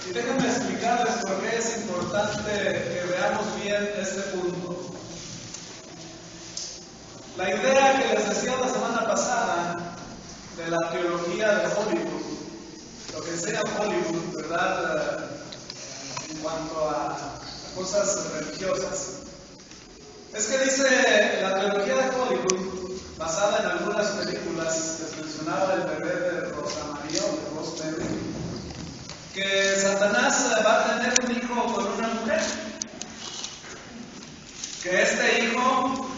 Y déjenme explicarles por qué es importante que veamos bien este punto. La idea que les decía la semana pasada de la teología de Hollywood, lo que enseña Hollywood, ¿verdad? En cuanto a cosas religiosas, es que dice la teología de Hollywood, basada en algunas películas, les mencionaba el bebé de Rosa María o de Rosemary, que Satanás va a tener un hijo con una mujer, que este hijo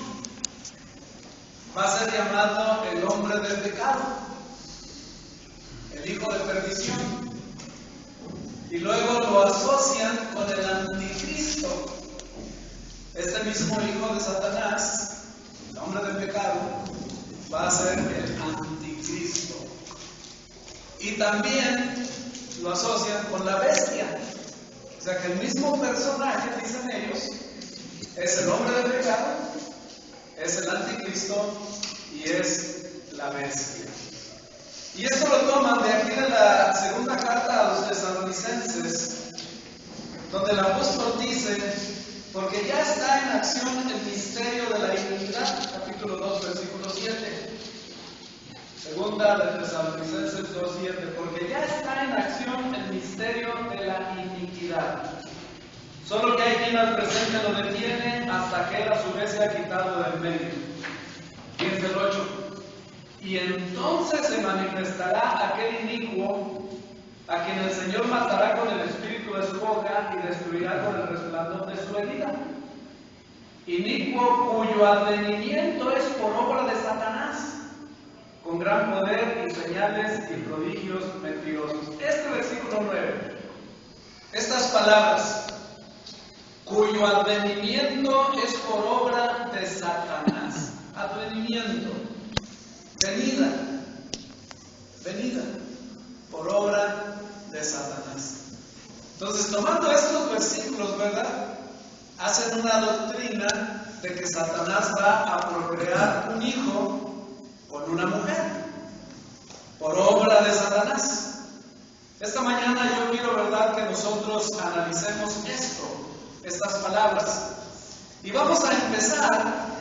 va a ser llamado el hombre del pecado, el hijo de perdición, y luego lo asocian con el anticristo. Este mismo hijo de Satanás, el hombre del pecado, va a ser el anticristo. Y también lo asocian con la bestia. O sea que el mismo personaje, dicen ellos, es el hombre del pecado, es el anticristo y es la bestia. Y esto lo toman de aquí de la segunda carta a los tesalonicenses, donde el apóstol dice: porque ya está en acción el misterio de la iniquidad, capítulo 2, versículo 7. Segunda de Tesalonicenses 2:7, porque ya está en acción el misterio de la iniquidad. Solo que hay quien al presente lo detiene hasta que él a su vez se ha quitado del medio. Fíjense el 8. Y entonces se manifestará aquel inicuo a quien el Señor matará con el espíritu de su boca y destruirá con el resplandor de su herida. Inicuo cuyo advenimiento es por obra de Satanás, con gran poder y señales y prodigios mentirosos. Este versículo 9, estas palabras, cuyo advenimiento es por obra de Satanás. Advenimiento, venida, por obra de Satanás. Entonces, tomando estos versículos, ¿verdad?, hacen una doctrina de que Satanás va a procrear un hijo con una mujer, por obra de Satanás. Esta mañana yo quiero, ¿verdad?, que nosotros analicemos estas palabras. Y vamos a empezar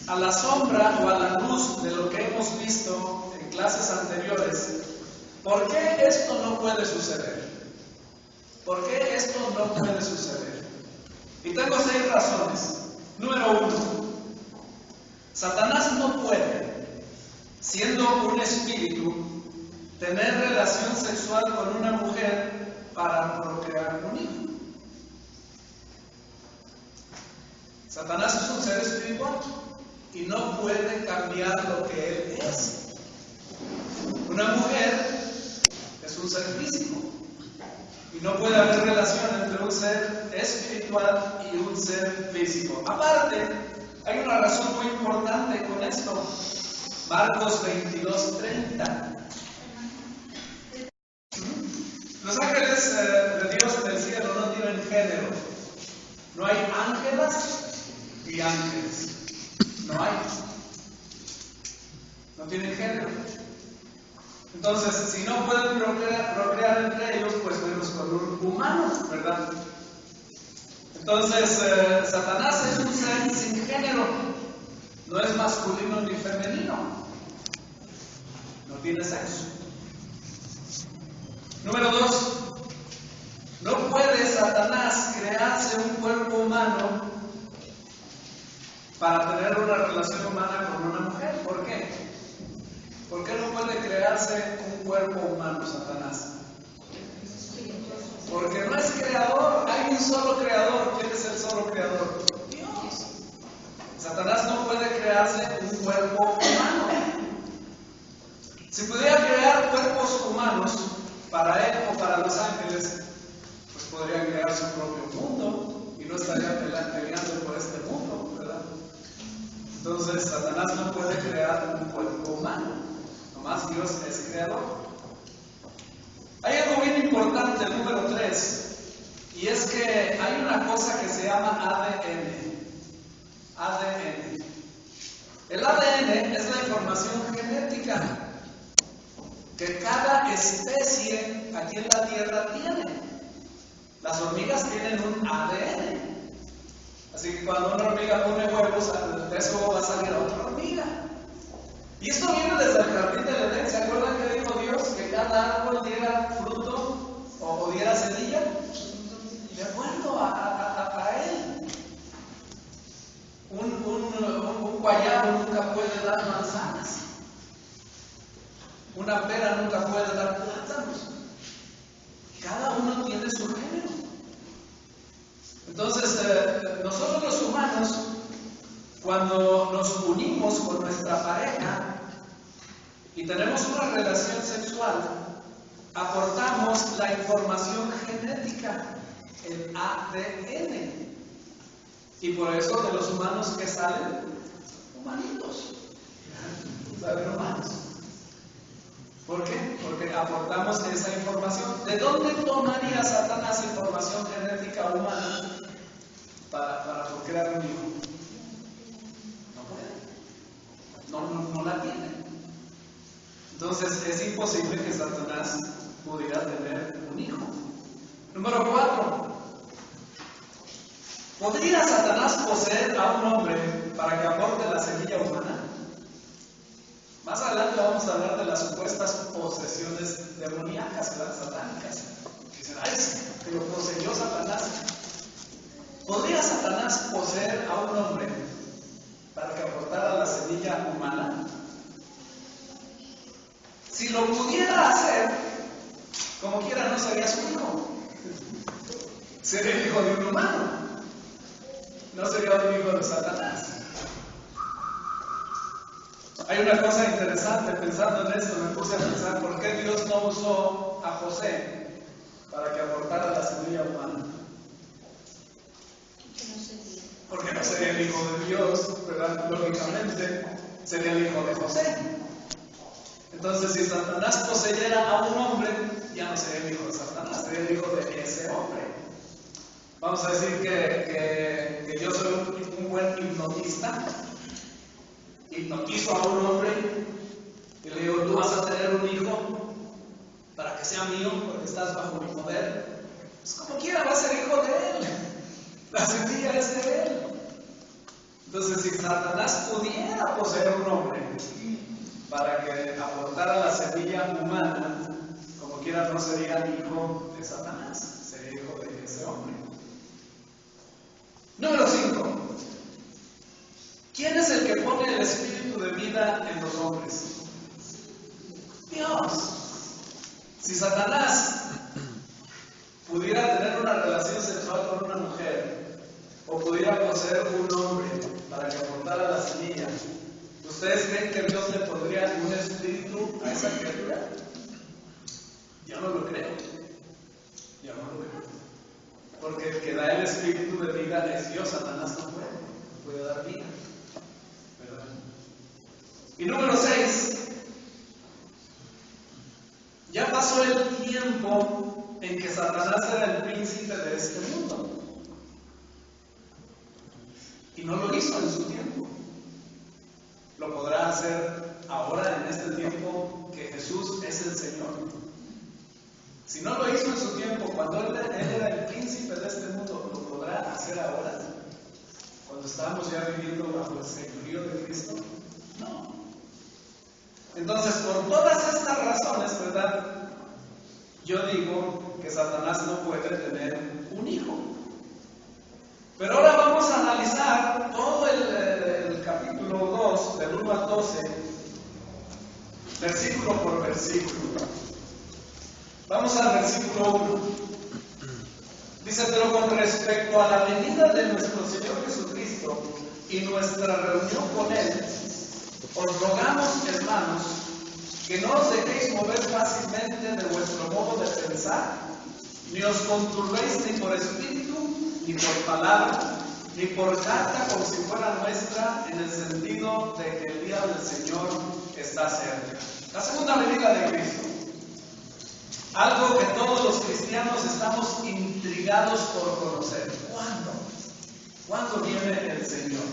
a la sombra o a la luz de lo que hemos visto en clases anteriores. ¿Por qué esto no puede suceder? ¿Por qué esto no puede suceder? Y tengo 6 razones. Número 1. Satanás no puede, siendo un espíritu, tener relación sexual con una mujer para procrear un hijo. Satanás es un ser espiritual y no puede cambiar lo que él es. Una mujer es un ser físico y no puede haber relación entre un ser espiritual y un ser físico. Aparte, hay una razón muy importante con esto. Marcos 22:30. Los ángeles de Dios en el cielo no tienen género. No hay ángelas y ángeles. No hay. No tienen género. Entonces, si no pueden procrear entre ellos, pues menos con un humano, ¿verdad? Entonces, Satanás es un ser sin género. No es masculino ni femenino. No tiene sexo. Número 2. No puede Satanás crearse un cuerpo humano para tener una relación humana con una mujer. ¿Por qué? ¿Por qué no puede crearse un cuerpo humano Satanás? Porque no es creador. Hay un solo creador. ¿Quién es el solo creador? Dios. Satanás no puede crearse un cuerpo humano. Si pudiera crear cuerpos humanos para él o para los ángeles, pues podría crear su propio mundo y no estaría peleando por este mundo, ¿verdad? Entonces, Satanás no puede crear un cuerpo humano. Nomás Dios es creador. Hay algo bien importante, el número 3, y es que hay una cosa que se llama ADN. ADN. El ADN es la información genética. que cada especie aquí en la Tierra tiene. Las hormigas tienen un ADN. Así que cuando una hormiga pone huevos, de eso va a salir a otra hormiga. Y esto viene desde el jardín del Edén. ¿Se acuerdan que dijo Dios que cada árbol diera fruto o diera semilla? De acuerdo a Él. Un guayabo nunca puede dar manzanas. Una pera nunca puede dar plátanos. Cada uno tiene su género. Entonces, nosotros los humanos, cuando nos unimos con nuestra pareja y tenemos una relación sexual, aportamos la información genética, el ADN. Y por eso de los humanos que salen, humanitos. Salen humanos. ¿Por qué? Porque aportamos esa información. ¿De dónde tomaría Satanás información genética humana para crear un hijo? No puede. No la tiene. Entonces es imposible que Satanás pudiera tener un hijo. Número 4. ¿Podría Satanás poseer a un hombre para que aporte la semilla humana? Más adelante vamos a hablar de las supuestas posesiones demoníacas, ¿verdad? Satánicas. Dicen, ¡ay, que lo poseyó Satanás! ¿Podría Satanás poseer a un hombre para que aportara la semilla humana? Si lo pudiera hacer, como quiera no sería su hijo. Sería el hijo de un humano. No sería un hijo de Satanás. Hay una cosa interesante, pensando en esto, me puse a pensar por qué Dios no usó a José para que aportara la semilla humana. Porque no sería el hijo de Dios, ¿verdad? Lógicamente sería el hijo de José. Entonces, si Satanás poseyera a un hombre, ya no sería el hijo de Satanás, sería el hijo de ese hombre. Vamos a decir que yo soy un buen hipnotista. Hipnotizo a un hombre y le digo, tú vas a tener un hijo para que sea mío porque estás bajo mi poder. Pues como quiera va a ser hijo de él. La semilla es de él. Entonces, si Satanás pudiera poseer un hombre para que aportara la semilla humana, como quiera no sería hijo de Satanás, sería hijo de ese hombre. Número 5. ¿Quién es el que pone el espíritu de vida en los hombres? Dios. Si Satanás pudiera tener una relación sexual con una mujer o pudiera poseer un hombre para que aportara la semilla, ¿ustedes creen que Dios le pondría un espíritu a esa criatura? Yo no lo creo. Yo no lo creo. Porque el que da el espíritu de vida es Dios. Satanás no puede dar vida. Y número 6, ya pasó el tiempo en que Satanás era el príncipe de este mundo. Y no lo hizo en su tiempo. Lo podrá hacer ahora en este tiempo que Jesús es el Señor. Si no lo hizo en su tiempo, cuando él era el príncipe de este mundo, ¿lo podrá hacer ahora? Cuando estamos ya viviendo bajo el señorío de Cristo. No. Entonces, por todas estas razones, ¿verdad? Yo digo que Satanás no puede tener un hijo. Pero ahora vamos a analizar todo el capítulo 2, del 1 al 12, versículo por versículo. Vamos al versículo 1. Dice, pero con respecto a la venida de nuestro Señor Jesucristo y nuestra reunión con Él, os rogamos, hermanos, que no os dejéis mover fácilmente de vuestro modo de pensar, ni os conturbéis ni por espíritu, ni por palabra, ni por carta como si fuera nuestra, en el sentido de que el día del Señor está cerca. La segunda venida de Cristo. Algo que todos los cristianos estamos intrigados por conocer. ¿Cuándo? ¿Cuándo viene el Señor?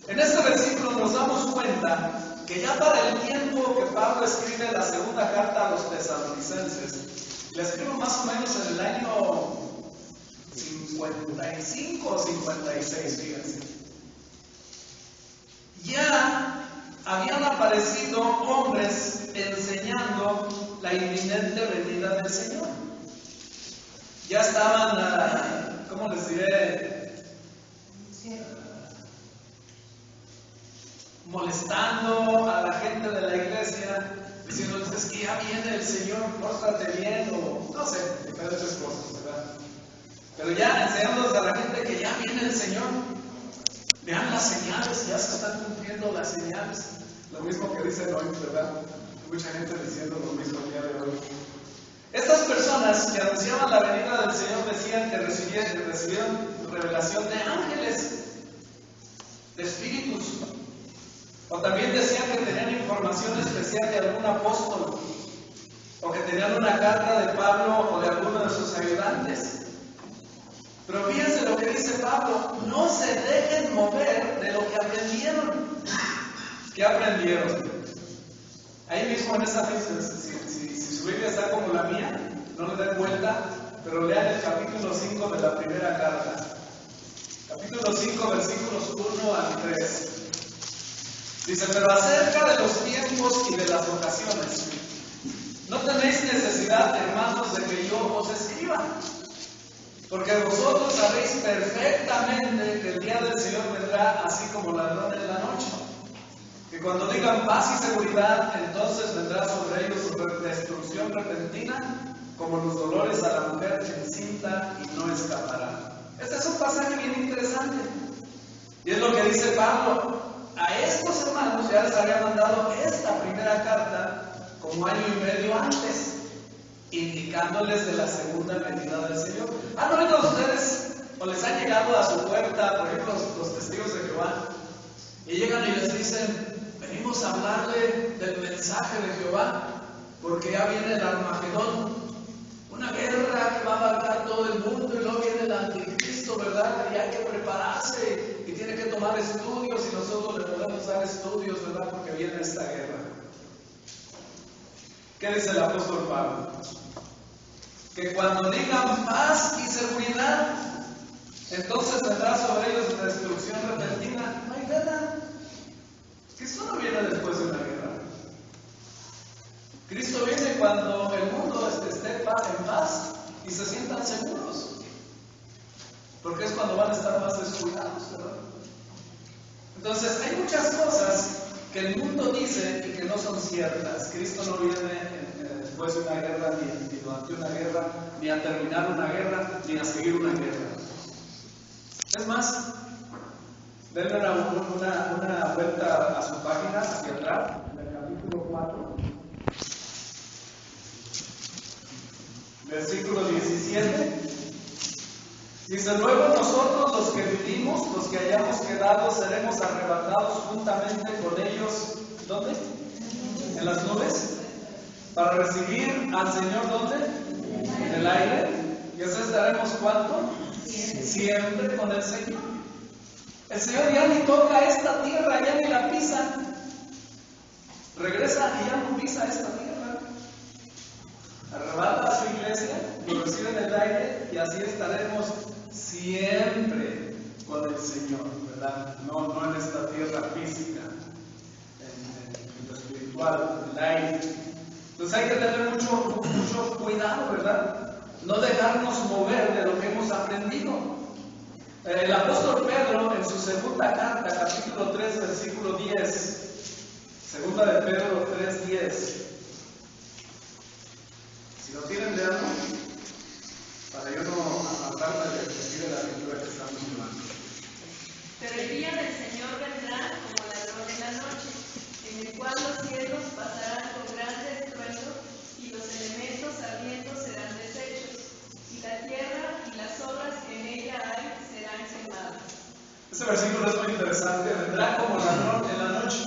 En este versículo nos damos cuenta que ya para el tiempo que Pablo escribe la segunda carta a los tesalonicenses, la escribe más o menos en el año 55 o 56, fíjense. Ya habían aparecido hombres enseñando la inminente venida del Señor. Ya estaban, ¿cómo les diré? Molestando a la gente de la iglesia, diciéndoles, es que ya viene el Señor, pórtate bien, o no sé, diferentes cosas, ¿verdad? Pero ya enseñándoles a la gente que ya viene el Señor. Vean las señales, ya se están cumpliendo las señales. Lo mismo que dicen hoy, ¿verdad? Mucha gente diciendo lo mismo el día de hoy. Estas personas que anunciaban la venida del Señor decían que recibieron revelación de ángeles, de espíritus. O también decían que tenían información especial de algún apóstol. O que tenían una carta de Pablo o de alguno de sus ayudantes. Pero fíjense lo que dice Pablo, no se dejen mover de lo que aprendieron. ¿Qué aprendieron? Ahí mismo en esa misma, si su Biblia está como la mía, no le den vuelta, pero lean el capítulo 5 de la primera carta. Capítulo 5, versículos 1 al 3. Dice, pero acerca de los tiempos y de las ocasiones, no tenéis necesidad, hermanos, de que yo os escriba. Porque vosotros sabéis perfectamente que el día del Señor vendrá así como ladrón en la noche. Que cuando digan paz y seguridad, entonces vendrá sobre ellos su destrucción repentina, como los dolores a la mujer encinta y no escapará. Este es un pasaje bien interesante. Y es lo que dice Pablo. A estos hermanos ya les había mandado esta primera carta como año y medio antes, indicándoles de la segunda venida del Señor. ¿Han oído ustedes o les han llegado a su puerta, por ejemplo, los testigos de Jehová, y llegan y les dicen, venimos a hablarle del mensaje de Jehová, porque ya viene el Armagedón, una guerra que va a abarcar todo el mundo, y luego viene el anticristo, ¿verdad? Y hay que prepararse, y tiene que tomar estudios, y nosotros le podemos dar estudios, ¿verdad? Porque viene esta guerra. ¿Qué dice el apóstol Pablo? Que cuando digan paz y seguridad, entonces vendrá sobre ellos destrucción repentina. No hay guerra. Cristo no viene después de una guerra. Cristo viene cuando el mundo esté en paz y se sientan seguros. Porque es cuando van a estar más descuidados, ¿verdad? Entonces, hay muchas cosas que el mundo dice y que no son ciertas. Cristo no viene después de una guerra, ni durante una guerra, ni a terminar una guerra, ni a seguir una guerra. Es más, denle una vuelta a su página hacia atrás, en el capítulo 4, versículo 17. Dice, luego nosotros los que vivimos, los que hayamos quedado, seremos arrebatados juntamente con ellos. ¿Dónde? En las nubes. Para recibir al Señor, ¿dónde? En el aire. Y así estaremos, ¿cuánto? Siempre con el Señor. El Señor ya ni toca esta tierra, ya ni la pisa. Regresa y ya no pisa esta tierra. Arrebata a su iglesia, lo recibe en el aire y así estaremos siempre con el Señor, ¿verdad? No en esta tierra física, en lo espiritual, en el aire. Entonces hay que tener mucho cuidado, ¿verdad? No dejarnos mover de lo que hemos aprendido. El apóstol Pedro, en su segunda carta, capítulo 3, versículo 10, segunda de Pedro 3, 10. Si lo tienen, leanlo, para yo no apartarme de decir la lectura que estamos llevando. Pero el día del Señor vendrá como ladrón en la noche, en el cual los cielos pasarán con grande estruendo, y los elementos ardientes serán deshechos, y la tierra y las obras que en ella hay serán quemadas. Este versículo es muy interesante. Vendrá como ladrón en la noche.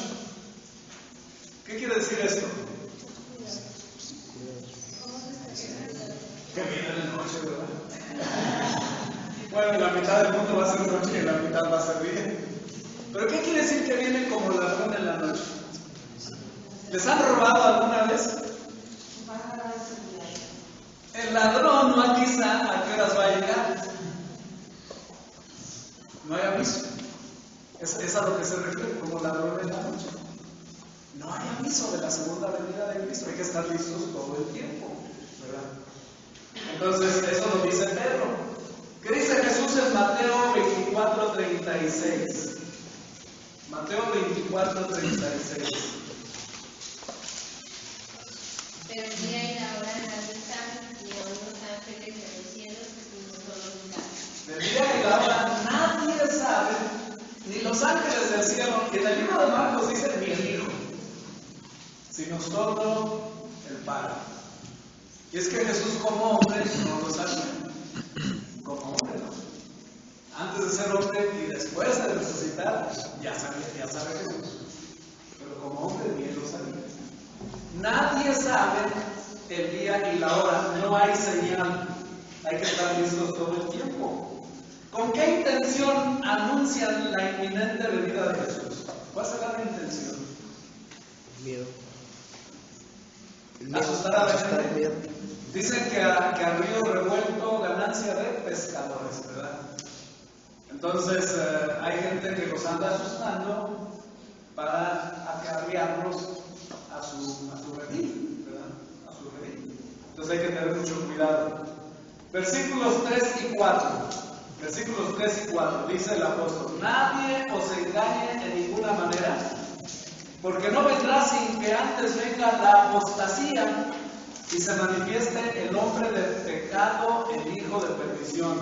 ¿Qué quiere decir esto? Que viene en la noche, ¿verdad? Bueno, la mitad del mundo va a ser noche y la mitad va a ser día. ¿Pero qué quiere decir que viene como ladrón en la noche? ¿Les han robado alguna vez? El ladrón no avisa a qué horas va a llegar. No hay aviso. Es a lo que se refiere como ladrón en la noche. No hay aviso de la segunda venida de Cristo. Hay que estar listos todo el tiempo, ¿verdad? Entonces, eso lo dice Pedro. ¿Qué dice Jesús en Mateo 24:36? Mateo 24:36. Pero el día y la hora nadie sabe, ni aun los ángeles de los cielos, sino solo mi Padre. El día y la hora nadie sabe, ni los ángeles del cielo. Y en el libro de Marcos dice ni el Hijo, sino solo el Padre. Y es que Jesús como hombre no lo sabía. Como hombre no. Antes de ser hombre y después de resucitar, ya sabe Jesús. Pero como hombre ni él lo sabía. Nadie sabe el día y la hora, no hay señal. Hay que estar listos todo el tiempo. ¿Con qué intención anuncian la inminente venida de Jesús? ¿Cuál será la intención? Miedo. Asustar a la gente. Dicen que a río revuelto ganancia de pescadores, ¿verdad? Entonces hay gente que los anda asustando para acarrearlos a su redil, ¿verdad? A su redil. Entonces hay que tener mucho cuidado. Versículos 3 y 4. Versículos 3 y 4. Dice el apóstol: nadie os engañe en ninguna manera, porque no vendrá sin que antes venga la apostasía y se manifieste el hombre del pecado, el hijo de perdición,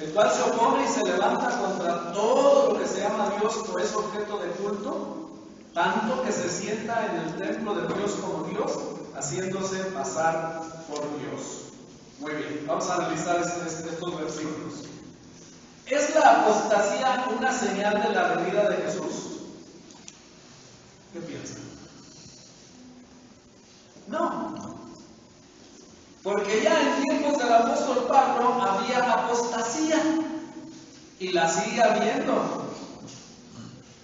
el cual se opone y se levanta contra todo lo que se llama Dios o es objeto de culto, tanto que se sienta en el templo de Dios como Dios, haciéndose pasar por Dios. Muy bien, vamos a analizar estos versículos. ¿Es la apostasía una señal de la venida de Jesús? ¿Qué piensan? No. Porque ya en tiempos del apóstol Pablo había apostasía y la sigue habiendo.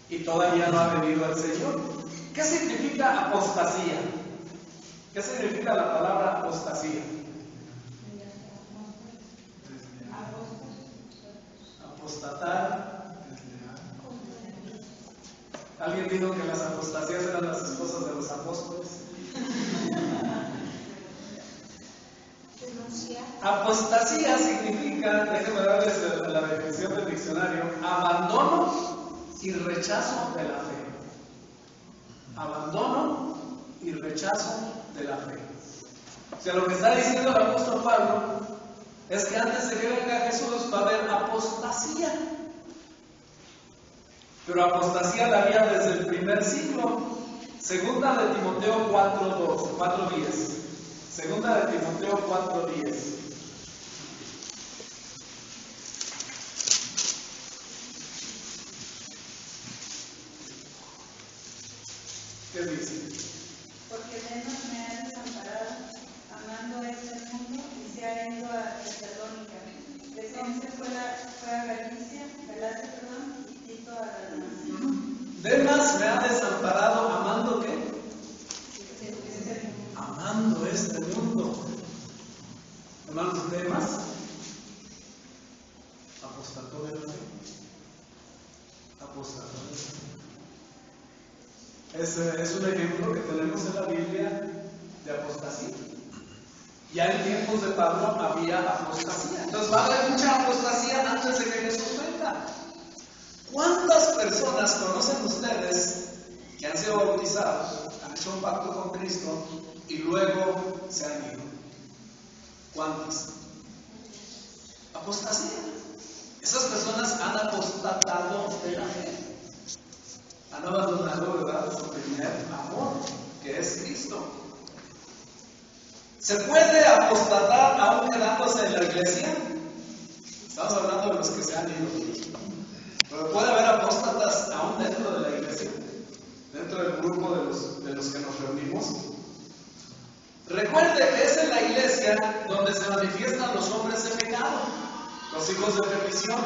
Y todavía no ha venido el Señor. ¿Qué significa apostasía? ¿Qué significa la palabra apostasía? Apostatar. ¿Alguien dijo que las apostasías eran las esposas de los apóstoles? Apostasía significa, déjenme darles la definición del diccionario, abandono y rechazo de la fe. Abandono y rechazo de la fe. O sea, lo que está diciendo el apóstol Pablo es que antes de que venga Jesús va a haber apostasía. Pero apostasía la había desde el primer siglo. Segunda de Timoteo 4:10. Segunda de Timoteo 4:10. ¿Qué dice? Porque Demas me ha desamparado, amando este mundo, y se ha ido a Tesalónica. Crescente fue a Galacia, y Tito a Dalmacia. Demas me ha desamparado, ¿amando qué? Amando este mundo. Hermanos, Demas apostató de la fe. Apostató de la fe. Es un ejemplo que tenemos en la Biblia de apostasía. Ya en tiempos de Pablo había apostasía. Entonces va a haber mucha apostasía antes de que Jesús venga. ¿Cuántas personas conocen ustedes que han sido bautizados, han hecho un pacto con Cristo y luego se han ido? ¿Cuántas? Apostasía. Esas personas han apostatado de la fe. Han abandonado, ¿verdad?, su primer amor, que es Cristo. ¿Se puede apostatar aún quedándose en la iglesia? Estamos hablando de los que se han ido. Pero puede haber apóstatas aún dentro de la iglesia, dentro del grupo de los que nos reunimos. Recuerde que es en la iglesia donde se manifiestan los hombres de pecado, los hijos de perdición,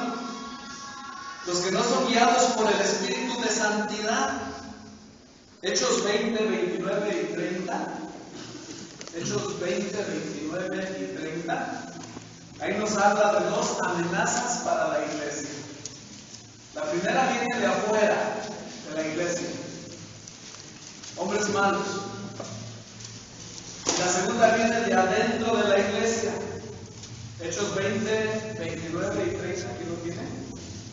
los que no son guiados por el Espíritu de santidad. Hechos 20:29 Hechos 20, 29 y 30. Ahí nos habla de dos amenazas para la iglesia. La primera viene de afuera de la iglesia, hombres malos. La segunda viene de adentro de la iglesia. Hechos 20, 29 y 30. ¿Aquí lo tiene?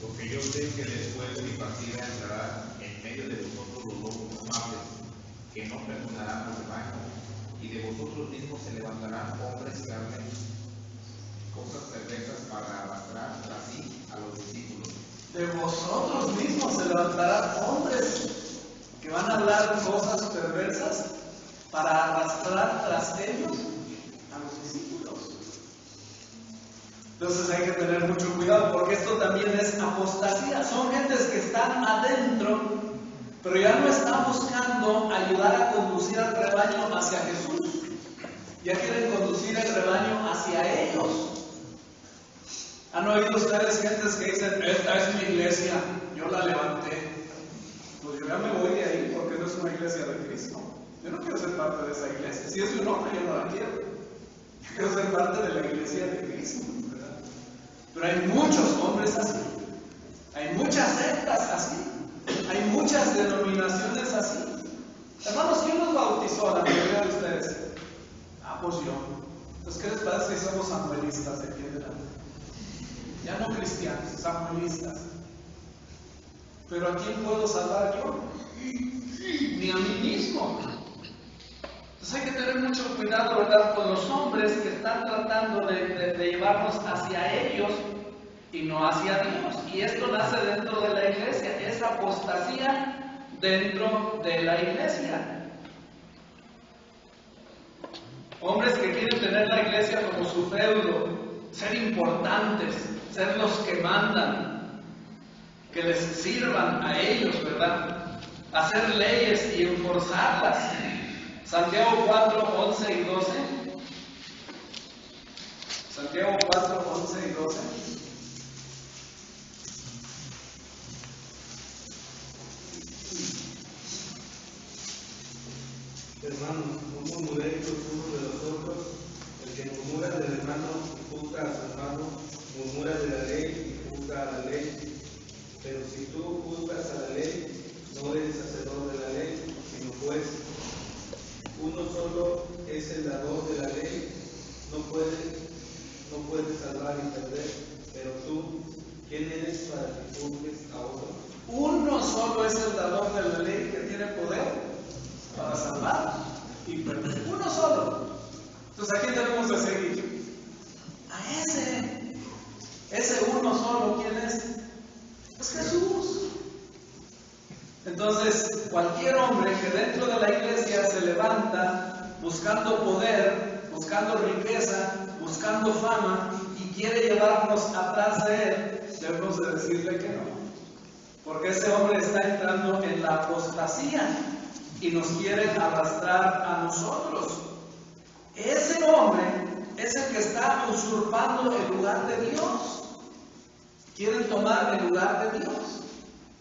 Porque yo sé que después de mi partida entrará en medio de vosotros los lobos amables, que no perdonarán los rebaños, y de vosotros mismos se levantarán hombres que hablen cosas perversas para arrastrar tras sí a los discípulos. De vosotros mismos se levantarán hombres que van a hablar cosas perversas para arrastrar tras ellos a los discípulos. Entonces hay que tener mucho cuidado, porque esto también es apostasía. Son gentes que están adentro, pero ya no están buscando ayudar a conducir al rebaño hacia Jesús. Ya quieren conducir el rebaño hacia ellos. ¿Han oído ustedes gentes que dicen, esta es mi iglesia, yo la levanté? Pues yo ya me voy de ahí porque no es una iglesia de Cristo. Yo no quiero ser parte de esa iglesia. Si es de un hombre, yo no la quiero. Yo quiero ser parte de la iglesia de Cristo, ¿verdad? Pero hay muchos hombres así. Hay muchas sectas así. Hay muchas denominaciones así. Hermanos, ¿quién nos bautizó a la mayoría de ustedes? Ah, pues yo. Entonces, ¿qué les parece si somos samuelistas de aquí en adelante? Ya no cristianos, samuelistas. Pero ¿a quién puedo salvar yo? Ni a mí mismo. Entonces hay que tener mucho cuidado, ¿verdad?, con los hombres que están tratando de llevarnos hacia ellos y no hacia Dios. Y esto nace dentro de la iglesia, es apostasía dentro de la iglesia. Hombres que quieren tener la iglesia como su feudo, ser importantes, ser los que mandan, que les sirvan a ellos, ¿verdad? Hacer leyes y enforzarlas. Santiago 4, 11 y 12. Santiago 4, 11 y 12. Hermanos, no murmuréis los unos de los otros. El que murmura del hermano y juzga a su hermano, murmura de la ley y juzga a la ley. Pero si tú juzgas a la ley, no eres hacedor de la ley, sino juez. Uno solo es el dador de la ley, no puede salvar y perder. Pero tú, ¿quién eres para que juzgues a otro? Uno solo es el dador de la ley que tiene poder para salvar y perder. Uno solo. Entonces, ¿a quién debemos de seguir? A ese uno solo. ¿Quién es? Es Jesús. Entonces, cualquier hombre que dentro de la iglesia se levanta buscando poder, buscando riqueza, buscando fama y quiere llevarnos atrás de él, debemos de decirle que no. Porque ese hombre está entrando en la apostasía y nos quiere arrastrar a nosotros. Ese hombre es el que está usurpando el lugar de Dios. Quieren tomar el lugar de Dios,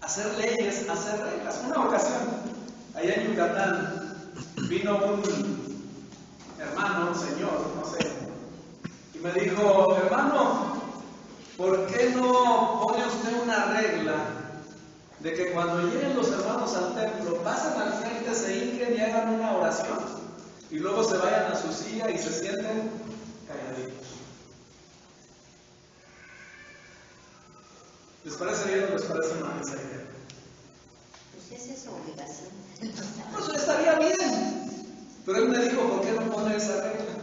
hacer leyes, hacer reglas. Una ocasión, allá en Yucatán, vino un hermano, un señor, no sé, y me dijo, hermano, ¿por qué no pone usted una regla de que cuando lleguen los hermanos al templo, pasen al frente, se hinquen y hagan una oración, y luego se vayan a su silla y se sienten calladitos? ¿Les parece bien o les parece mal esa idea? Pues esa es su obligación. Pues estaría bien. Pero él me dijo, ¿por qué no pone esa regla?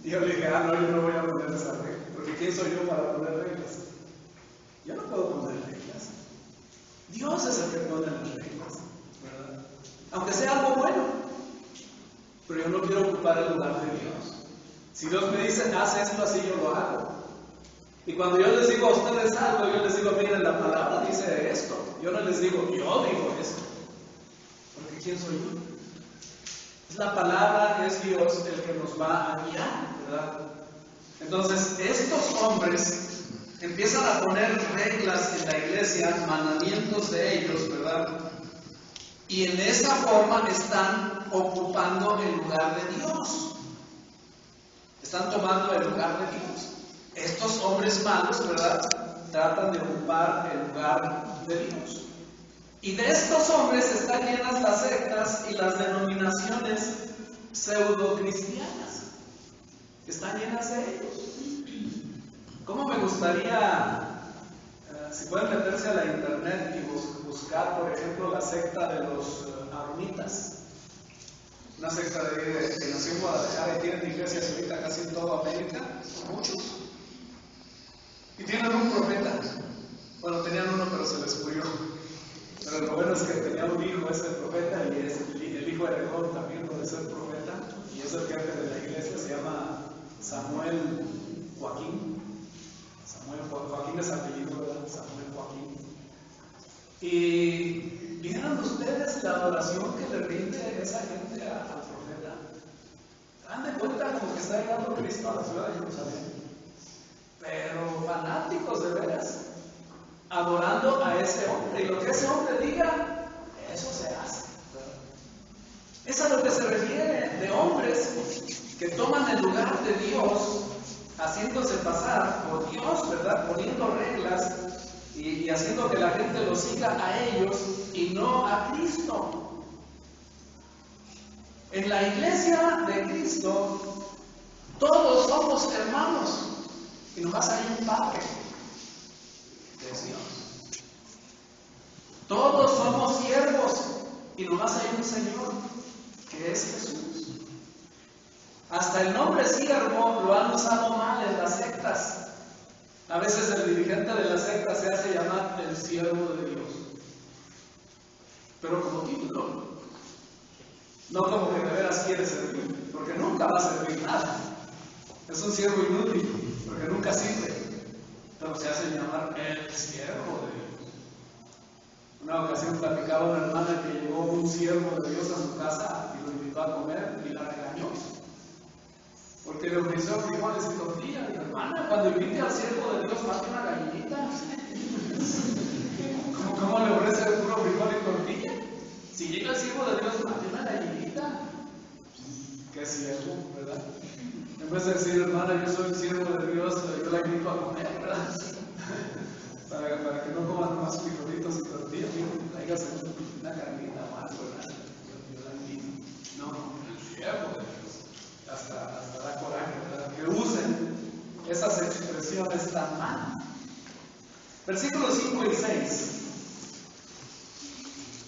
Y yo le dije, no, yo no voy a poner esa regla. Porque ¿quién soy yo para poner reglas? Yo no puedo poner reglas. Dios es el que pone las reglas, ¿verdad? Aunque sea algo bueno. Pero yo no quiero ocupar el lugar de Dios. Si Dios me dice, haz esto así, yo lo hago. Y cuando yo les digo a ustedes algo, yo les digo, miren, la palabra dice esto. Yo no les digo, yo digo esto. Porque ¿quién soy yo? Es la palabra, es Dios el que nos va a guiar, ¿verdad? Entonces, estos hombres empiezan a poner reglas en la iglesia, mandamientos de ellos, ¿verdad? Y en esa forma están ocupando el lugar de Dios. están tomando el lugar de Dios. Estos hombres malos, ¿verdad?, tratan de ocupar el lugar de Dios. Y de estos hombres están llenas las sectas y las denominaciones pseudo-cristianas. Están llenas de ellos. ¿Cómo me gustaría, si pueden meterse a la internet y buscar, por ejemplo, la secta de los aronitas? Una secta que nació en Guadalajara y tienen iglesias ahorita casi en toda América, muchos. Y tienen un profeta. Bueno, tenían uno, pero se les murió. Pero lo bueno es que tenía un hijo, ese profeta, y es el hijo de Heródoto también puede ser profeta, y es el jefe de la iglesia, se llama Samuel Joaquín. Joaquín es apellido, ¿verdad? Samuel Joaquín. Y vieron ustedes la adoración que le rinde esa gente al profeta. Dan de cuenta como que está llegando Cristo a la ciudad de Jerusalén. Pero fanáticos de veras, adorando a ese hombre, y lo que ese hombre diga, eso se hace. Es a lo que se refiere de hombres que toman el lugar de Dios, haciéndose pasar por Dios, ¿verdad?, poniendo reglas y haciendo que la gente los siga a ellos y no a Cristo. En la iglesia de Cristo todos somos hermanos y nomás hay un Padre, que es Dios. Todos somos siervos y nomás hay un Señor, que es Jesús. Hasta el nombre siervo lo han usado mal en las sectas. A veces el dirigente de la secta se hace llamar el siervo de Dios, pero como título, no como que de veras quiere servir, porque nunca va a servir nada. Es un siervo inútil, porque nunca sirve, pero se hace llamar el siervo de Dios. Una ocasión platicaba una hermana que llegó un siervo de Dios a su casa y lo invitó a comer y la regañó, porque le ofreció frijoles y tortillas. Y hermana, cuando invite al siervo de Dios, mate una gallinita. ¿Cómo le ofrece puro frijol y tortilla? Si llega el siervo de Dios, mate una gallinita. Qué siervo, ¿verdad? En vez de decir, hermana, yo soy el siervo de Dios, yo la invito a comer, ¿verdad? para que no coman más frijolitos y tortillas, tráigase una carnita más, ¿verdad? Yo la invito. No, el siervo de Dios. Hasta da coraje, ¿verdad?, que usen esas expresiones tan mal. Versículos 5 y 6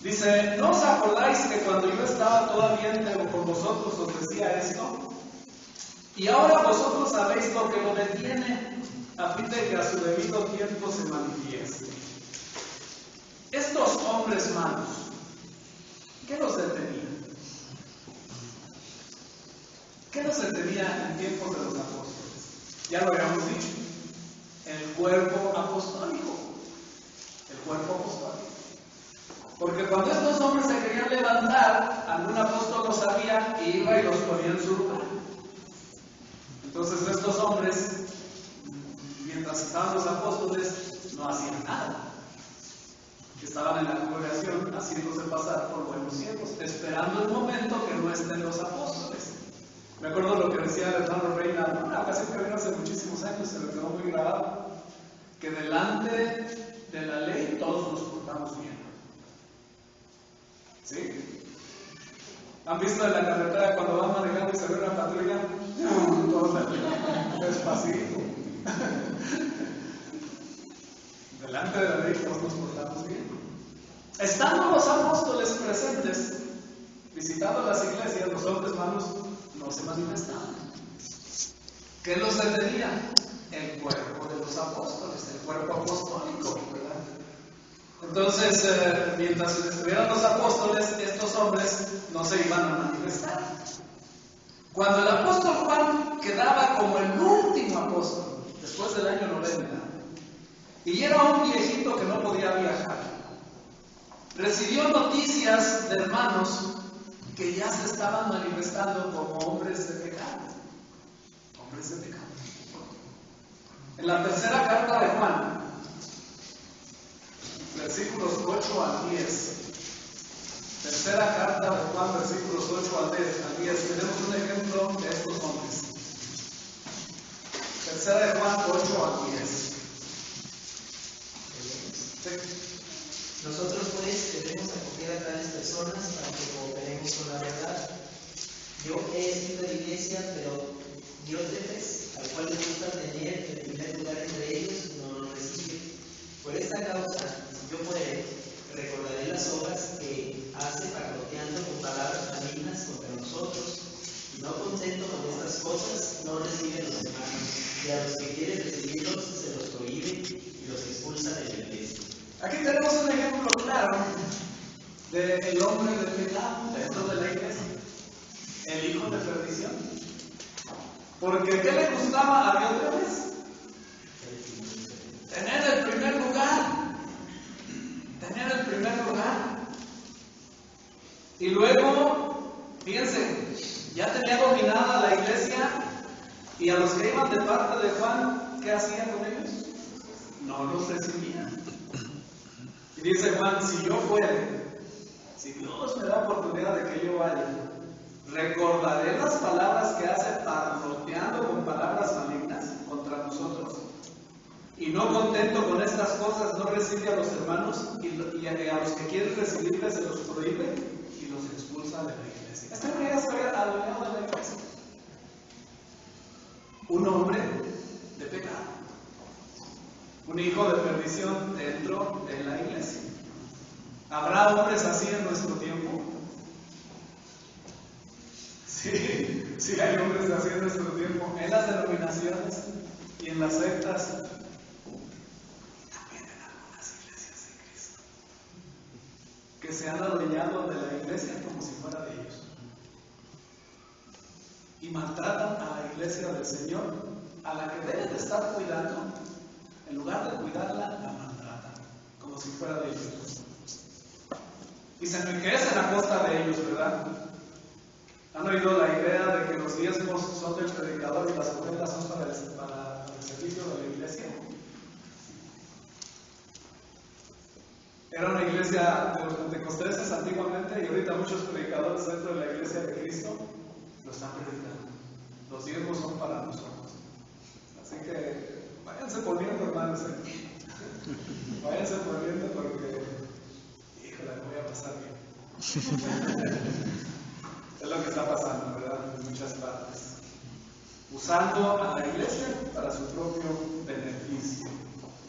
dice: ¿no os acordáis que cuando yo estaba todavía con vosotros os decía esto? Y ahora vosotros sabéis lo que lo detiene, a fin de que a su debido tiempo se manifieste. Estos hombres malos, ¿qué los detenía? ¿Qué nos detenía en tiempos de los apóstoles? Ya lo habíamos dicho, el cuerpo apostólico. El cuerpo apostólico. Porque cuando estos hombres se querían levantar, algún apóstol lo sabía y iba y los ponía en su lugar. Entonces estos hombres, mientras estaban los apóstoles, no hacían nada. Estaban en la congregación haciéndose pasar por buenos siervos, esperando el momento que no estén los apóstoles. Me acuerdo lo que decía el hermano Reina, una ocasión que vino hace muchísimos años, se me quedó muy grabado, que delante de la ley todos nos portamos bien. ¿Sí? ¿Han visto en la carretera cuando van manejando y se ve una patrulla? Todos despacito. Delante de la ley todos nos portamos bien. Estando los apóstoles presentes, visitando las iglesias, los hombres malos no se manifestaban. ¿Qué los detenía? El cuerpo de los apóstoles, el cuerpo apostólico, ¿verdad? Entonces, mientras estuvieran los apóstoles, estos hombres no se iban a manifestar. Cuando el apóstol Juan quedaba como el último apóstol, después del año 90, y era un viejito que no podía viajar, recibió noticias de hermanos que ya se estaban manifestando como hombres de pecado. Hombres de pecado. En la tercera carta de Juan, versículos 8 al 10. Tercera carta de Juan, versículos 8 al 10. Tenemos un ejemplo de estos hombres. Tercera de Juan 8-10. Sí. Nosotros pues debemos acoger a tales personas para que cooperemos con la verdad. Yo he sido de la iglesia, pero Diótrefes, al cual le gusta tener el primer lugar entre ellos, no lo recibe. Por esta causa, yo por él recordaré las obras que hace parloteando con palabras malignas contra nosotros, y no contento con estas cosas, no recibe a los hermanos, y a los que quieren recibirlos se los prohíbe y los expulsa de la iglesia. Aquí tenemos un ejemplo claro del hombre de pecado dentro de la iglesia, el hijo de perdición. Porque ¿qué le gustaba a Diótrefes? Tener el primer lugar. Tener el primer lugar. Y luego, fíjense, ya tenía dominada la iglesia, y a los que iban de parte de Juan, ¿qué hacía con ellos? No los recibía. Y dice Juan, si yo fuere, si Dios me da oportunidad de que yo vaya, recordaré las palabras que hace parloteando con palabras malignas contra nosotros. Y no contento con estas cosas, no recibe a los hermanos, y a los que quieren recibirles se los prohíbe y los expulsa de la iglesia. Este hombre ya está alejado de la iglesia. Un hombre de pecado. Un hijo de perdición dentro de la iglesia. ¿Habrá hombres así en nuestro tiempo? Sí, hay hombres así en nuestro tiempo, en las denominaciones y en las sectas, y también en algunas iglesias de Cristo, que se han adueñado de la iglesia como si fuera de ellos, y maltratan a la iglesia del Señor, a la que deben de estar cuidando. En lugar de cuidarla, la maltratan, como si fuera de ellos. Y se enriquecen a costa de ellos, ¿verdad? ¿Han oído la idea de que los diezmos son del predicador y las ofrendas son para el servicio de la iglesia? Era una iglesia de los pentecostales antiguamente, y ahorita muchos predicadores dentro de la iglesia de Cristo lo están predicando. Los diezmos son para nosotros. Así que váyanse poniendo, hermanos, aquí. Váyanse poniendo porque, híjole, voy a pasar bien. Es lo que está pasando, ¿verdad? En muchas partes. Usando a la iglesia para su propio beneficio,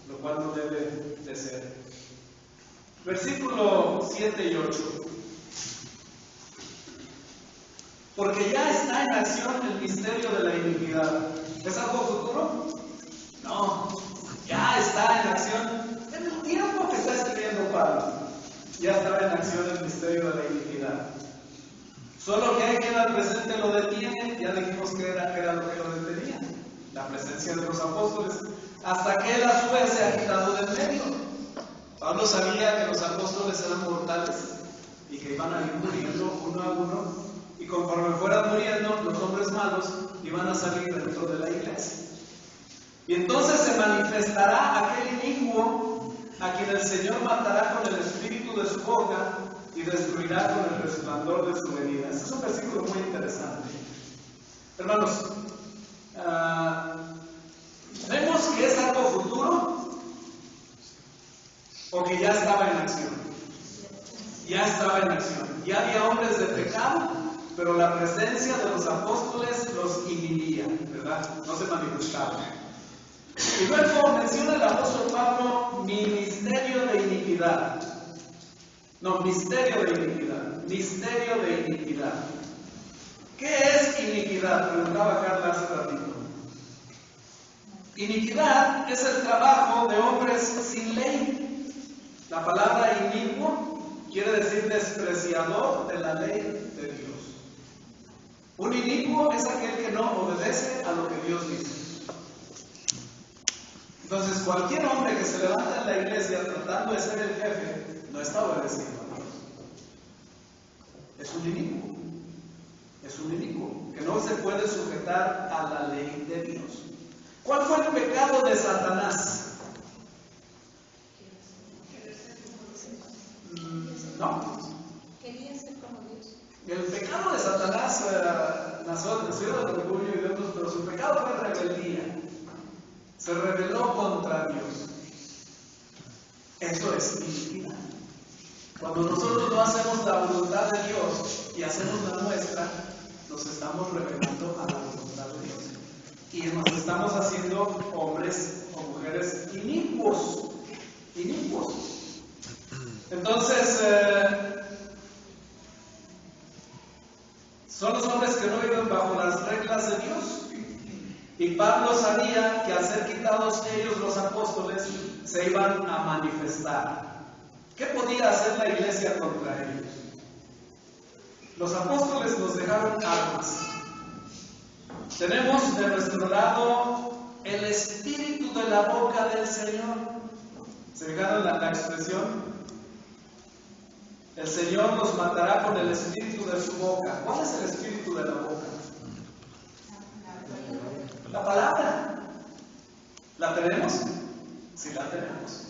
lo cual no debe de ser. Versículo 7 y 8. Porque ya está en acción el misterio de la iniquidad. ¿Es algo futuro? No, ya está en acción. En el tiempo que está escribiendo Pablo, ya estaba en acción el misterio de la iniquidad. Solo que hay quien al presente lo detiene. Ya dijimos que era lo que lo detenía, la presencia de los apóstoles, hasta que él a su vez se ha quitado del medio. Pablo sabía que los apóstoles eran mortales y que iban a ir muriendo uno a uno, y conforme fueran muriendo, los hombres malos iban a salir dentro de la iglesia. Y entonces se manifestará aquel inicuo a quien el Señor matará con el espíritu de su boca y destruirá con el resplandor de su venida. Este es un versículo muy interesante. Hermanos, ¿vemos que es algo futuro o que ya estaba en acción? Ya estaba en acción. Ya había hombres de pecado, pero la presencia de los apóstoles los inhibía, ¿verdad? No se manifestaba. Y luego menciona el apóstol Pablo ministerio de iniquidad. No, misterio de iniquidad. Misterio de iniquidad. ¿Qué es iniquidad? Preguntaba Carla hace ratito. Iniquidad es el trabajo de hombres sin ley. La palabra inicuo quiere decir despreciador de la ley de Dios. Un inicuo es aquel que no obedece a lo que Dios dice. Entonces, cualquier hombre que se levanta en la iglesia tratando de ser el jefe, no está obedeciendo a Dios. Es un inicuo. Es un inicuo que no se puede sujetar a la ley de Dios. ¿Cuál fue el pecado de Satanás? No. Quería ser como Dios. El pecado de Satanás nació del orgullo y de otros, pero su pecado fue rebeldía. se rebeló contra Dios. Eso es iniquidad. Cuando nosotros no hacemos la voluntad de Dios y hacemos la nuestra, nos estamos rebelando a la voluntad de Dios. Y nos estamos haciendo hombres o mujeres inicuos. Inicuos. Entonces, son los hombres que no viven bajo las reglas de Dios. Y Pablo sabía que al ser quitados ellos, los apóstoles, se iban a manifestar. ¿Qué podía hacer la iglesia contra ellos? Los apóstoles nos dejaron armas. Tenemos de nuestro lado el espíritu de la boca del Señor. ¿Se fijaron la expresión? El Señor nos matará con el espíritu de su boca. ¿Cuál es el espíritu de la boca? La palabra. ¿La tenemos? Sí, la tenemos.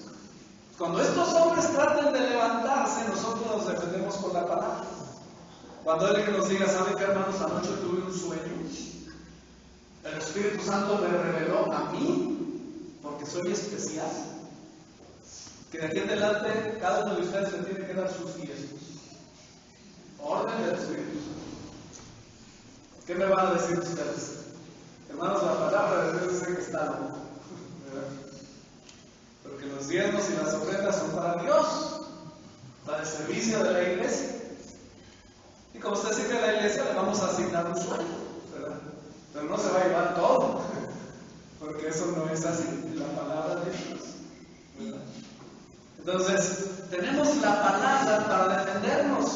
Cuando estos hombres traten de levantarse, nosotros nos defendemos con la palabra. Cuando Él nos diga, ¿saben qué, hermanos? Anoche tuve un sueño. El Espíritu Santo me reveló a mí, porque soy especial, que de aquí en adelante cada uno de ustedes le tiene que dar sus diezmos. Orden del Espíritu Santo. ¿Qué me van a decir ustedes? Hermanos, la palabra de Dios dice que está loco. Porque los diezmos y las ofrendas son para Dios, para el servicio de la iglesia. Y como usted sirve a la iglesia, le vamos a asignar un sueldo, ¿verdad? Pero no se va a llevar todo, porque eso no es así, la palabra de Dios, ¿verdad? Entonces, tenemos la palabra para defendernos.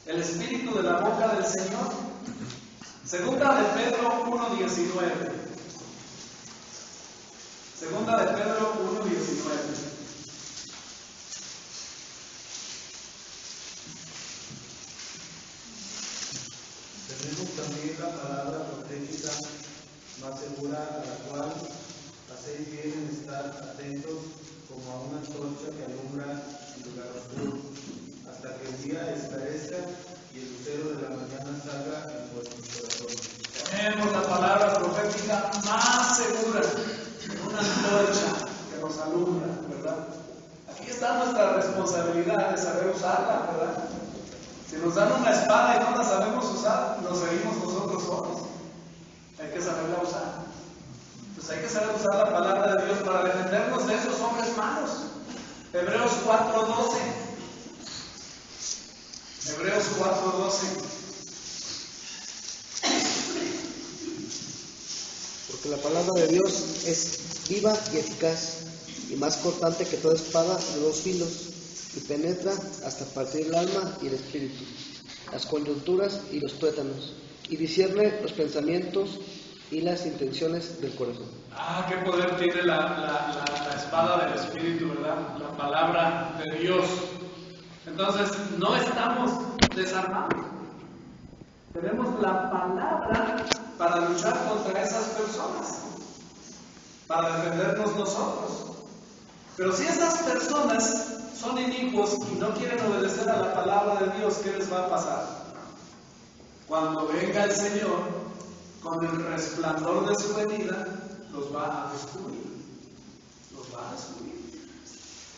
El espíritu de la boca del Señor. Segunda de Pedro 1:19. Segunda de Pedro 1:19. Tenemos también la palabra profética más segura, a la cual hacéis bien en estar atentos como a una antorcha que alumbra en lugar oscuro, hasta que el día esclarezca y el lucero de la mañana salga en vuestros corazones. Tenemos la palabra profética más segura, una antorcha que nos alumbra, ¿verdad? Aquí está nuestra responsabilidad de saber usarla, ¿verdad? Si nos dan una espada y no la sabemos usar, nos seguimos nosotros solos. Hay que saberla usar. Pues hay que saber usar la palabra de Dios para defendernos de esos hombres malos. Hebreos 4:12. Hebreos 4:12. Porque la palabra de Dios es viva y eficaz, y más cortante que toda espada de dos filos, y penetra hasta partir el alma y el espíritu, las coyunturas y los tuétanos, y discierne los pensamientos y las intenciones del corazón. Ah, qué poder tiene la espada del espíritu, ¿verdad? La palabra de Dios. Entonces, no estamos desarmados. Tenemos la palabra para luchar contra esas personas, para defendernos nosotros. Pero si esas personas son inicuos y no quieren obedecer a la palabra de Dios, ¿qué les va a pasar? Cuando venga el Señor, con el resplandor de su venida, los va a destruir. Los va a destruir.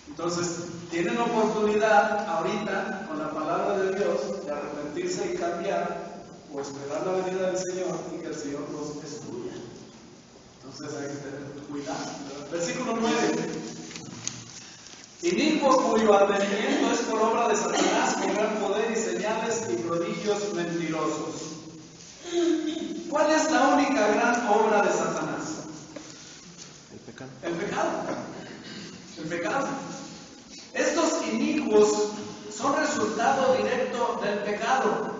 Entonces, tienen oportunidad ahorita, con la palabra de Dios, de arrepentirse y cambiar, o esperar la venida del Señor y que el Señor los destruya. Entonces hay que tener cuidado. Versículo 9. Inicuo cuyo advenimiento es por obra de Satanás, con gran poder y señales y prodigios mentirosos. ¿Cuál es la única gran obra de Satanás? El pecado. El pecado. El pecado. Estos inicuos son resultado directo del pecado.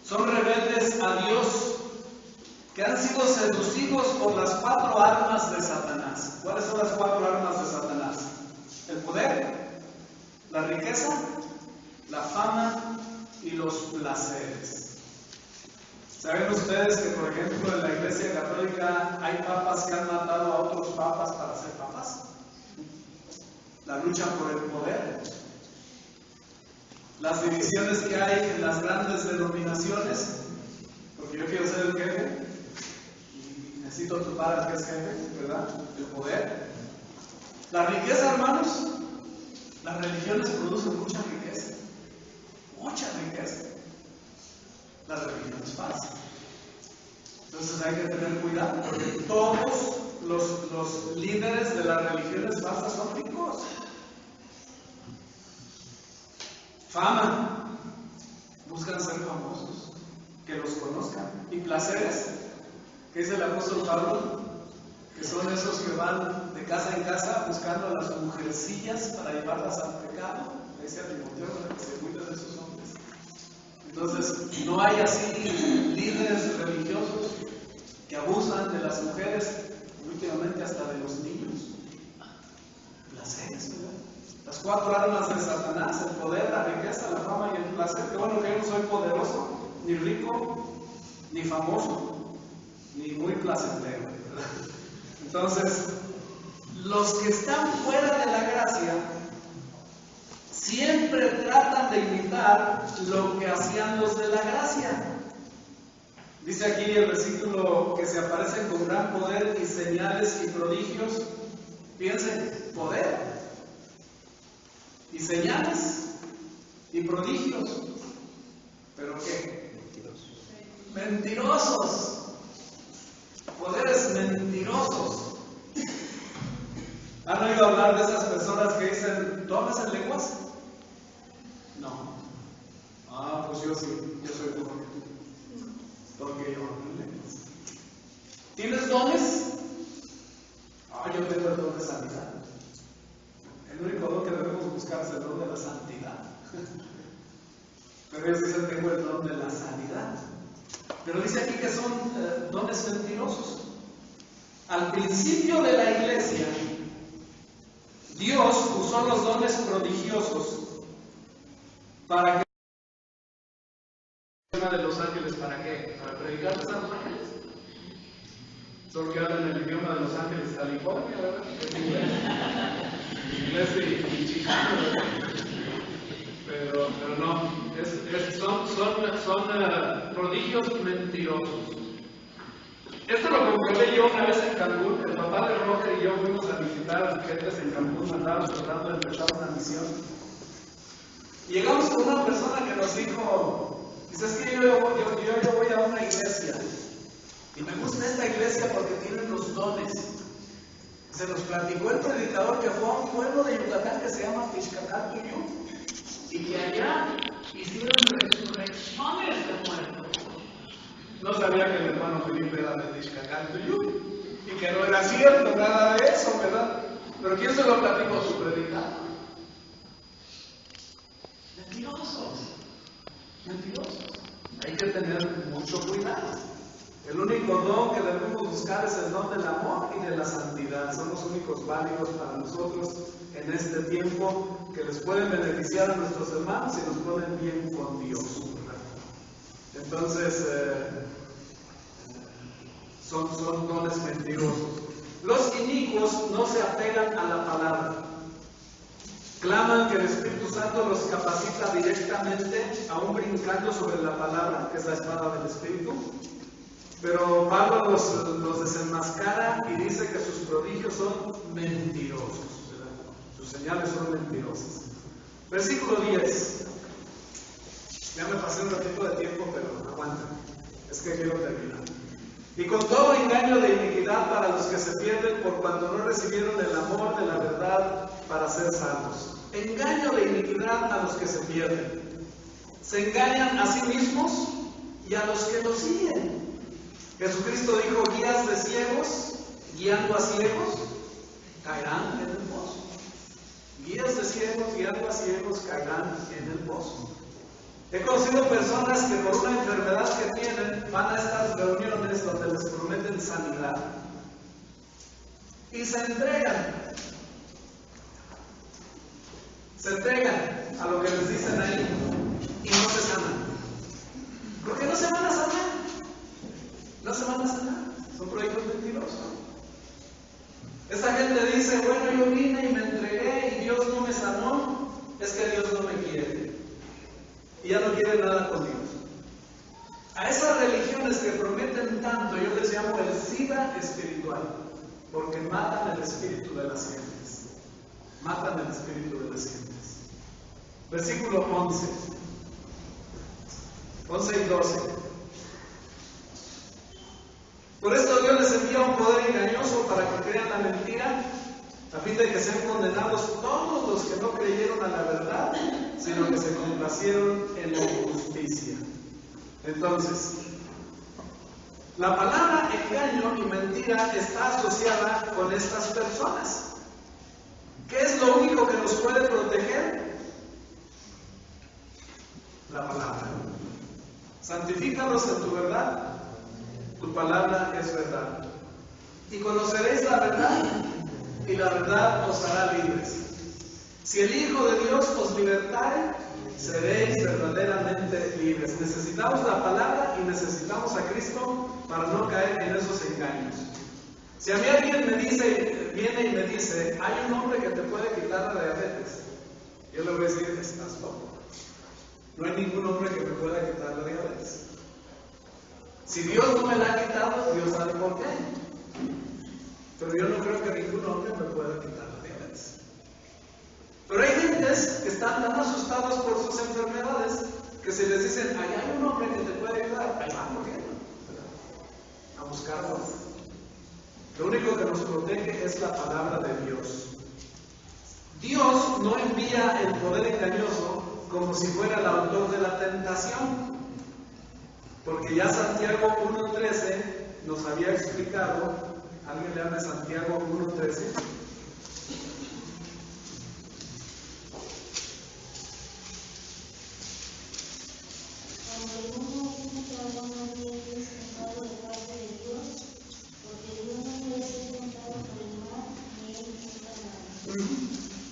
Son rebeldes a Dios, que han sido seducidos por las 4 armas de Satanás. ¿Cuáles son las 4 armas de Satanás? El poder, la riqueza, la fama y los placeres. ¿Saben ustedes que, por ejemplo, en la Iglesia Católica hay papas que han matado a otros papas para ser papas? La lucha por el poder. Las divisiones que hay en las grandes denominaciones, porque yo quiero ser el jefe, y necesito ocupar al que es jefe, ¿verdad? El poder. La riqueza, hermanos, las religiones producen mucha riqueza. Mucha riqueza. Las religiones falsas. Entonces hay que tener cuidado, porque todos los líderes de las religiones falsas son ricos. Fama, buscan ser famosos, que los conozcan. Y placeres, que dice el apóstol Pablo, que son esos que van de casa en casa buscando a las mujercillas para llevarlas al pecado. Le dice a Timoteo que se cuiden de esos hombres. Entonces, no hay así líderes religiosos que abusan de las mujeres, últimamente hasta de los niños. Placeres, ¿verdad? Las 4 armas de Satanás: el poder, la riqueza, la fama y el placer. Que bueno, que yo no soy poderoso, ni rico, ni famoso, ni muy placentero, ¿verdad? Entonces, los que están fuera de la gracia siempre tratan de imitar lo que hacían los de la gracia. Dice aquí el versículo que se aparecen con gran poder y señales y prodigios. Piensen, poder y señales y prodigios. ¿Pero qué? Mentirosos. Poderes mentirosos. ¿Han oído hablar de esas personas que dicen dones en lenguas? No. Ah, pues yo sí, yo soy mejor que tú. Porque yo hablo en lenguas. ¿Tienes dones? Ah, yo tengo el don de sanidad. El único don que debemos buscar es el don de la santidad. Pero ellos dicen tengo el don de la sanidad. Pero dice aquí que son dones mentirosos. Al principio de la iglesia, Dios usó los dones prodigiosos para que de los ángeles, ¿para qué? ¿Para predicarles a los ángeles? Solo que hablan el idioma de Los Ángeles, California, ¿verdad? Inglés y chicano, ¿verdad? Pero no, son prodigios mentirosos. Esto lo comprobé yo una vez en Cancún. El papá de Roger y yo fuimos a visitar a gentes en Cancún, andábamos tratando de empezar una misión. Y llegamos con una persona que nos dijo, dice, es que yo voy a una iglesia y me gusta esta iglesia porque tienen los dones. Se nos platicó el predicador que fue a un pueblo de Yucatán que se llama Tixcacatuyú y que allá hicieron resurrecciones de muertos. No sabía que el hermano Felipe era de Tixcacatuyú y que no era cierto nada de eso, ¿verdad? Pero ¿quién se lo platicó? Su predicador. Mentirosos. Hay que tener mucho cuidado. El único don que debemos buscar es el don del amor y de la santidad. Son los únicos válidos para nosotros en este tiempo que les pueden beneficiar a nuestros hermanos y nos ponen bien con Dios. Entonces, son dones mentirosos. Los inicuos no se apegan a la palabra. Claman que el Espíritu Santo los capacita directamente, aún brincando sobre la palabra, que es la espada del Espíritu. Pero Pablo los desenmascara y dice que sus prodigios son mentirosos, ¿verdad? Sus señales son mentirosas. Versículo 10. Ya me pasé un ratito de tiempo, pero aguanta. Es que quiero terminar. Y con todo engaño de iniquidad para los que se pierden por cuando no recibieron el amor de la verdad para ser salvos. Engaño de iniquidad a los que se pierden. Se engañan a sí mismos y a los que los siguen. Jesucristo dijo, guías de ciegos, guiando a ciegos, caerán en el pozo. Guías de ciegos, guiando a ciegos, caerán en el pozo. He conocido personas que por una enfermedad que tienen van a estas reuniones donde les prometen sanidad y se entregan a lo que les dicen ahí y no se sanan. ¿Por qué no se van a sanar? No se van a sanar, son proyectos mentirosos. Esta gente dice, bueno, yo vine y me entregué y Dios no me sanó, es que Dios no me quiere. Y ya no quiere nada con Dios. A esas religiones que prometen tanto, yo les llamo el SIDA mentira espiritual, porque matan el espíritu de las gentes. Matan el espíritu de las gentes. Versículo 11 y 12. Por esto Dios les envía un poder engañoso para que crean la mentira, a fin de que sean condenados todos los que no creyeron a la verdad, sino que se complacieron en la injusticia. Entonces, la palabra engaño y mentira está asociada con estas personas. ¿Qué es lo único que nos puede proteger? La palabra. Santifícalos en tu verdad. Tu palabra es verdad. Y conoceréis la verdad, y la verdad os hará libres. Si el Hijo de Dios os libertare, seréis verdaderamente libres. Necesitamos la palabra y necesitamos a Cristo para no caer en esos engaños. Si a mí alguien viene y me dice, hay un hombre que te puede quitar la diabetes, yo le voy a decir, estás loco. No hay ningún hombre que me pueda quitar la diabetes. Si Dios no me la ha quitado, Dios sabe por qué. Pero yo no creo que ningún hombre me pueda quitar la diabetes. Pero hay gentes que están tan asustados por sus enfermedades que si les dicen, hay un hombre que te puede ayudar, ahí van corriendo a buscarlo. Lo único que nos protege es la palabra de Dios. Dios no envía el poder engañoso como si fuera el autor de la tentación, porque ya Santiago 1.13 nos había explicado. ¿Alguien le habla de Santiago 1.13?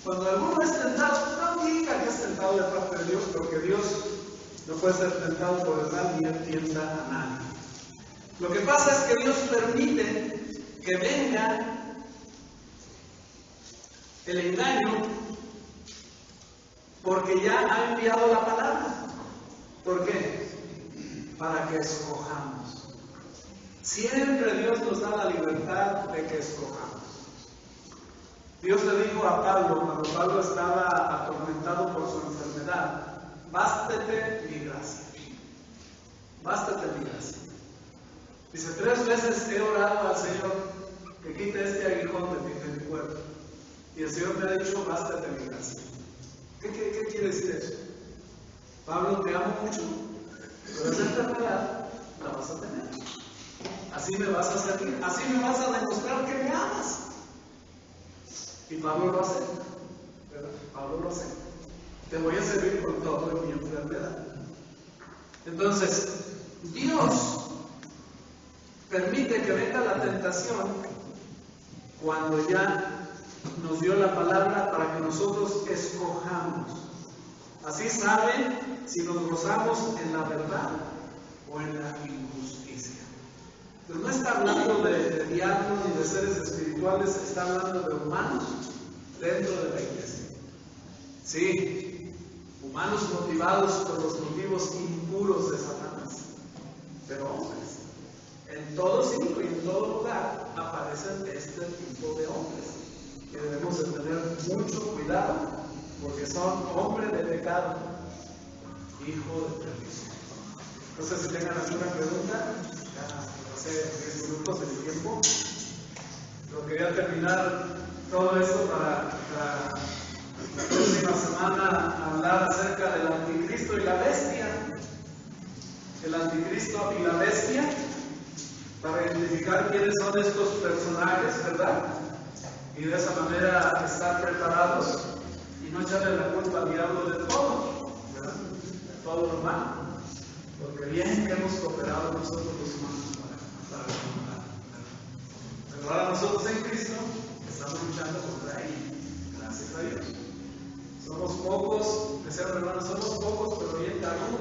Cuando alguno es tentado, no diga que es tentado de parte de Dios, porque Dios no puede ser tentado por el mal ni él tienta a nadie. Lo que pasa es que Dios permite que venga el engaño porque ya ha enviado la palabra. ¿Por qué? Para que escojamos. Siempre Dios nos da la libertad de que escojamos. Dios le dijo a Pablo, cuando Pablo estaba atormentado por su enfermedad, bástate mi gracia. Bástate mi gracia. Dice, 3 veces he orado al Señor que quite este aguijón de mi cuerpo. Y el Señor me ha dicho, bástate mi gracia. ¿Qué quiere decir eso? Pablo, te amo mucho, pero esa enfermedad la vas a tener. Así me vas a servir, así me vas a demostrar que me amas. Y Pablo lo acepta, ¿verdad? Pablo lo acepta. Te voy a servir con todo en mi enfermedad. Entonces, Dios permite que venga la tentación cuando ya nos dio la palabra para que nosotros escojamos. Así saben si nos gozamos en la verdad o en la injusticia. Pero no está hablando de diablos ni de seres espirituales, está hablando de humanos dentro de la iglesia. Sí, humanos motivados por los motivos impuros de Satanás, pero hombres. En todo sitio y en todo lugar aparecen este tipo de hombres que debemos de tener mucho cuidado porque son hombres de pecado, hijo de perdición. No sé si tengan alguna pregunta. Ya hace 10 minutos del tiempo. Pero quería terminar todo esto para la próxima semana hablar acerca del anticristo y la bestia. El anticristo y la bestia, para identificar quiénes son estos personajes, ¿verdad? Y de esa manera estar preparados y no echarle la culpa al diablo de todo, ¿verdad? De todo lo malo. Porque bien que hemos cooperado nosotros los humanos para comandar. Pero ahora nosotros en Cristo estamos luchando contra él. Gracias a Dios. Somos pocos, desearon hermanos, somos pocos, pero bien algunos